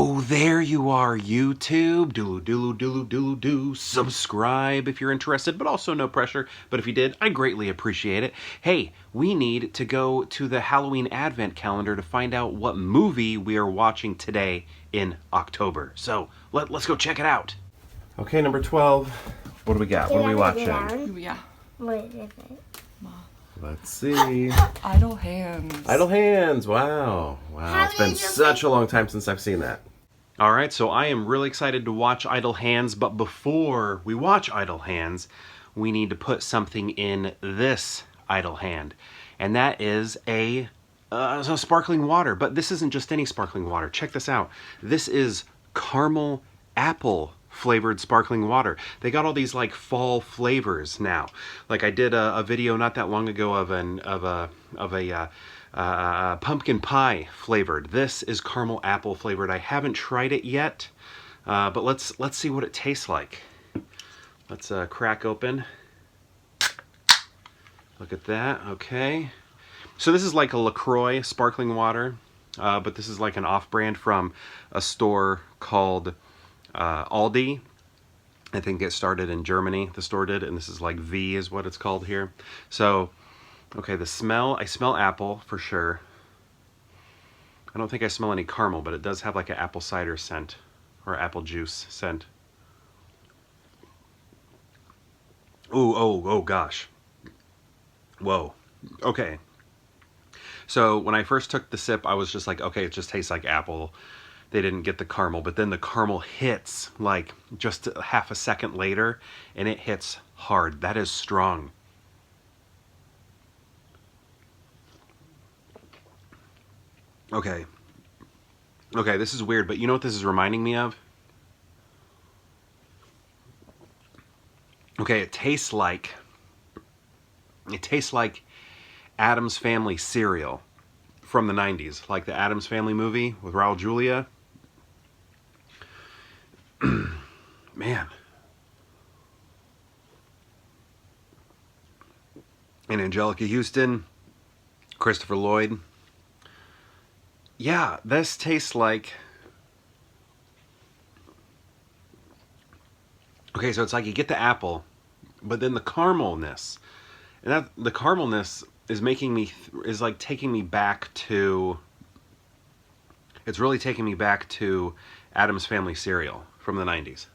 Oh, there you are, YouTube. Do. Subscribe if you're interested, but also no pressure. But if you did, I greatly appreciate it. Hey, we need to go to the Halloween Advent calendar to find out what movie we are watching today in October. So let's go check it out. Okay, number 12. What do we got? What are we watching? Yeah. What is it? Let's see. Idle Hands. Idle Hands. Wow. It's been such a long time since I've seen that. All right, so I am really excited to watch Idle Hands, but before we watch Idle Hands, we need to put something in this idle hand, and that is a sparkling water. But this isn't just any sparkling water. Check this out. This is caramel apple flavored sparkling water. They got all these like fall flavors now. Like I did a video not that long ago of a pumpkin pie flavored. This is caramel apple flavored. I haven't tried it yet, but let's see what it tastes like. Let's crack open. Look at that. Okay. So this is like a LaCroix sparkling water, but this is like an off-brand from a store called Aldi. I think it started in Germany, the store did, and this is like V is what it's called here. So, okay, the smell, I smell apple for sure. I don't think I smell any caramel, but it does have like an apple cider scent or apple juice scent. Ooh, oh gosh. Whoa. Okay. So when I first took the sip, I was just like, okay, it just tastes like apple. They didn't get the caramel, but then the caramel hits like just half a second later, and it hits hard. That is strong. Okay, this is weird, but you know what this is reminding me of? Okay, it tastes like Addams Family cereal from the 90s, like the Addams Family movie with Raul Julia. Man. And Angelica Houston, Christopher Lloyd. Yeah, this tastes like... Okay, so it's like you get the apple, but then the caramelness. And the caramelness is like taking me back to... It's really taking me back to Addams Family cereal from the 90s.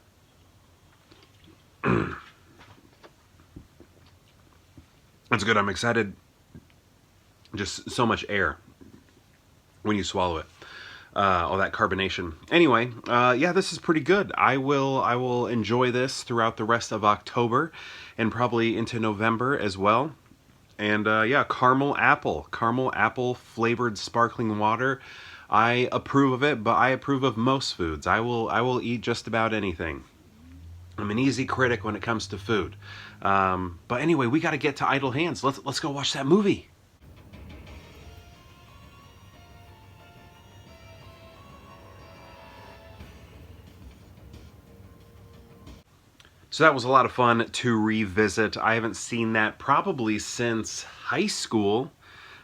That's good. I'm excited. Just so much air when you swallow it. All that carbonation. Anyway, yeah, this is pretty good. I will enjoy this throughout the rest of October and probably into November as well. And yeah, caramel apple flavored sparkling water. I approve of it, but I approve of most foods. I will eat just about anything. I'm an easy critic when it comes to food. But anyway, we got to get to Idle Hands. Let's go watch that movie. So that was a lot of fun to revisit. I haven't seen that probably since high school.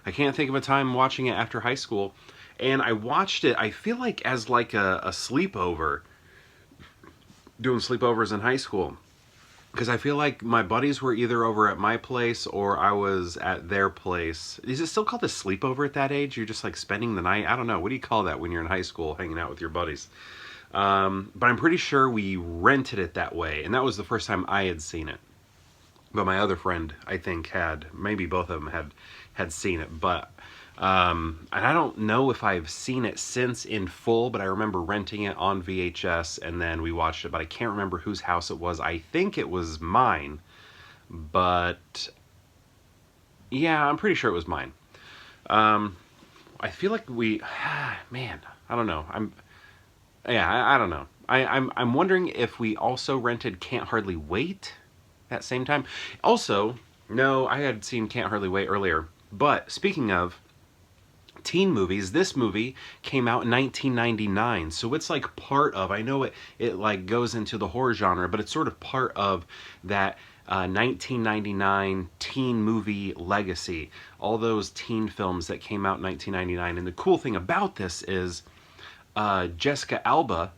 I can't think of a time watching it after high school. And I watched it, I feel like, as like a sleepover. Doing sleepovers in high school. Because I feel like my buddies were either over at my place or I was at their place. Is it still called a sleepover at that age? You're just like spending the night? I don't know. What do you call that when you're in high school hanging out with your buddies? But I'm pretty sure we rented it that way. And that was the first time I had seen it. But my other friend, I think, had. Maybe both of them had seen it. But... and I don't know if I've seen it since in full, but I remember renting it on VHS and then we watched it, but I can't remember whose house it was. I think it was mine, but yeah, I'm pretty sure it was mine. I feel like man, I don't know. I don't know. I'm wondering if we also rented Can't Hardly Wait that same time. Also, no, I had seen Can't Hardly Wait earlier, but speaking of teen movies, this movie came out in 1999, so it's like part of, I know it like goes into the horror genre, but it's sort of part of that 1999 teen movie legacy, all those teen films that came out in 1999. And the cool thing about this is Jessica Alba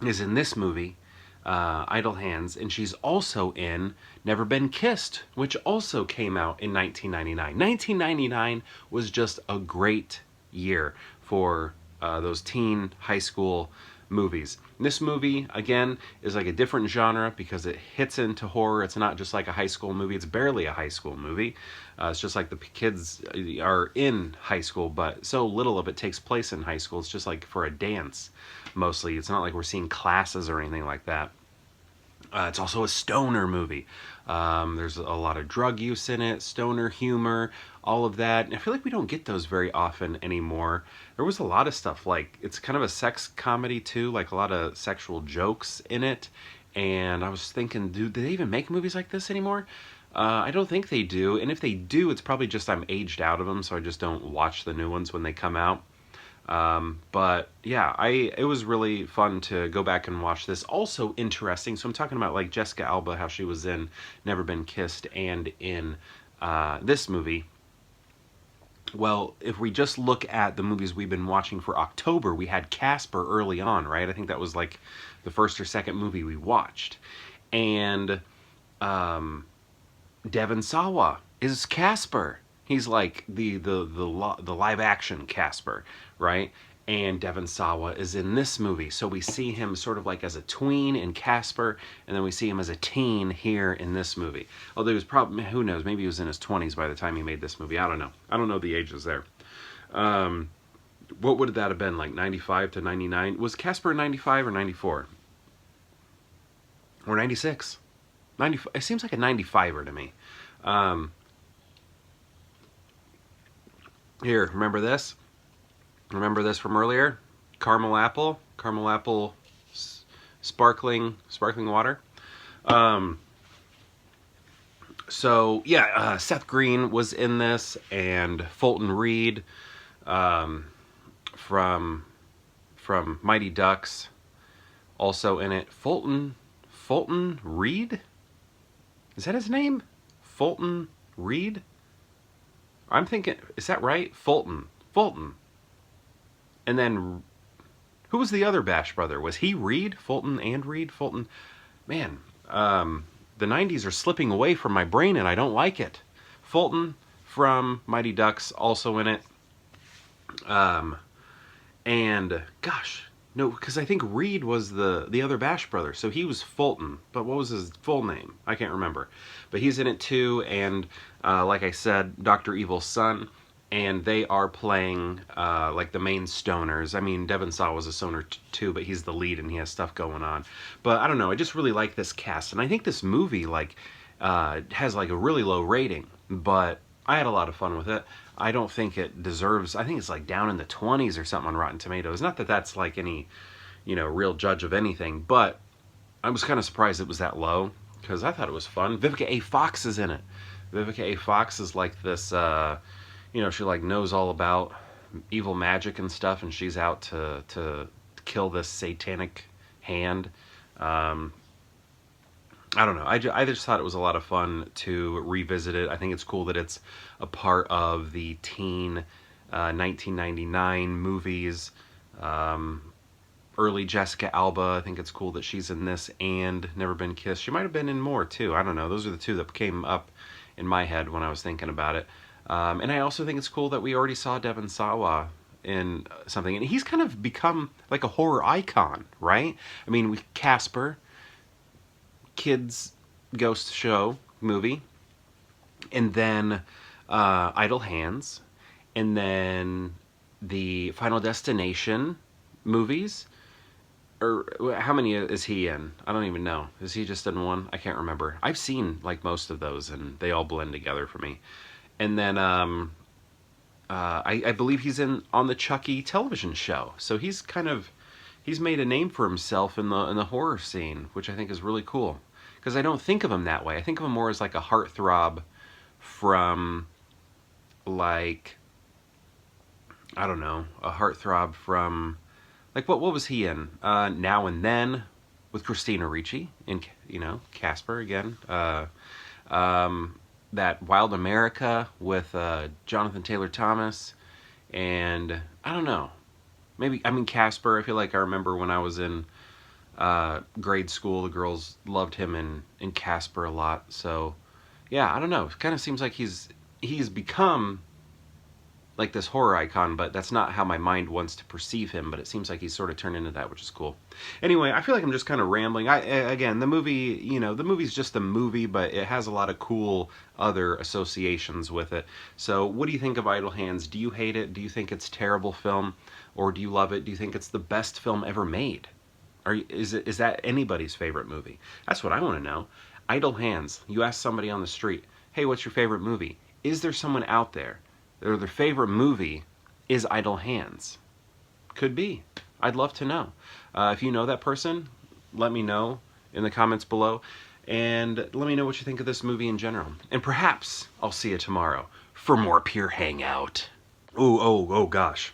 is in this movie, Idle Hands, and she's also in Never Been Kissed, which also came out in 1999. 1999 was just a great year for those teen high school movies. This movie, again, is like a different genre because it hits into horror. It's not just like a high school movie. It's barely a high school movie. It's just like the kids are in high school, but so little of it takes place in high school. It's just like for a dance, mostly. It's not like we're seeing classes or anything like that. It's also a stoner movie. There's a lot of drug use in it, stoner humor, all of that. And I feel like we don't get those very often anymore. There was a lot of stuff like, it's kind of a sex comedy too, like a lot of sexual jokes in it. And I was thinking, do they even make movies like this anymore? I don't think they do. And if they do, it's probably just I'm aged out of them, so I just don't watch the new ones when they come out. But yeah, it was really fun to go back and watch this. Also interesting, so I'm talking about like Jessica Alba, how she was in Never Been Kissed and in this movie. Well, if we just look at the movies we've been watching for October, we had Casper early on, right? I think that was like the first or second movie we watched. And Devon Sawa is Casper. He's like the live action Casper, right? And Devon Sawa is in this movie. So we see him sort of like as a tween in Casper, and then we see him as a teen here in this movie. Although he was probably, who knows, maybe he was in his 20s by the time he made this movie. I don't know. I don't know the ages there. What would that have been, like 95 to 99? Was Casper 95 or 94? Or 96? 95, it seems like a 95er to me. Here, remember this? Remember this from earlier? Caramel apple, sparkling water. So yeah, Seth Green was in this, and Fulton Reed from Mighty Ducks also in it. Fulton Reed? Is that his name? Fulton Reed? I'm thinking, is that right? Fulton. And then, who was the other Bash brother? Was he Reed? Fulton and Reed? Fulton. Man, the 90s are slipping away from my brain and I don't like it. Fulton from Mighty Ducks also in it. And, gosh, no, because I think Reed was the other Bash brother. So he was Fulton. But what was his full name? I can't remember. But he's in it too. And like I said, Dr. Evil's son. And they are playing like the main stoners. I mean, Devon Sawa was a stoner too, but he's the lead and he has stuff going on. But I don't know. I just really like this cast. And I think this movie like has like a really low rating. But I had a lot of fun with it. I don't think it deserves, I think it's like down in the 20s or something on Rotten Tomatoes. Not that that's like any, real judge of anything, but I was kind of surprised it was that low because I thought it was fun. Vivica A. Fox is in it. Vivica A. Fox is like this, she like knows all about evil magic and stuff, and she's out to kill this satanic hand. I don't know. I just thought it was a lot of fun to revisit it. I think it's cool that it's a part of the teen 1999 movies. Early Jessica Alba. I think it's cool that she's in this and Never Been Kissed. She might have been in more too. I don't know. Those are the two that came up in my head when I was thinking about it. And I also think it's cool that we already saw Devon Sawa in something. And he's kind of become like a horror icon, right? I mean, Casper, kids ghost show movie, and then Idle Hands, and then the Final Destination movies. Or how many is he in? I don't even know. Is he just in one? I can't remember. I've seen like most of those, and they all blend together for me. And then I believe he's on the Chucky television show. So he's made a name for himself in the horror scene, which I think is really cool. Because I don't think of him that way. I think of him more as like a heartthrob from, like, I don't know, a heartthrob from, like, what was he in? Now and Then with Christina Ricci in, Casper again. That Wild America with Jonathan Taylor Thomas. And I don't know. Maybe, I mean, Casper. I feel like I remember when I was in grade school, the girls loved him in Casper a lot. So, yeah, I don't know. It kind of seems like he's become like this horror icon, but that's not how my mind wants to perceive him. But it seems like he's sort of turned into that, which is cool. Anyway, I feel like I'm just kind of rambling. Again, the movie, the movie's just a movie, but it has a lot of cool other associations with it. So, what do you think of Idle Hands? Do you hate it? Do you think it's a terrible film, or do you love it? Do you think it's the best film ever made? Is that anybody's favorite movie? That's what I want to know. Idle Hands. You ask somebody on the street, "Hey, what's your favorite movie?" Is there someone out there or their favorite movie is Idle Hands? Could be. I'd love to know. If you know that person, let me know in the comments below. And let me know what you think of this movie in general. And perhaps I'll see you tomorrow for more Pure Hangout. Oh gosh.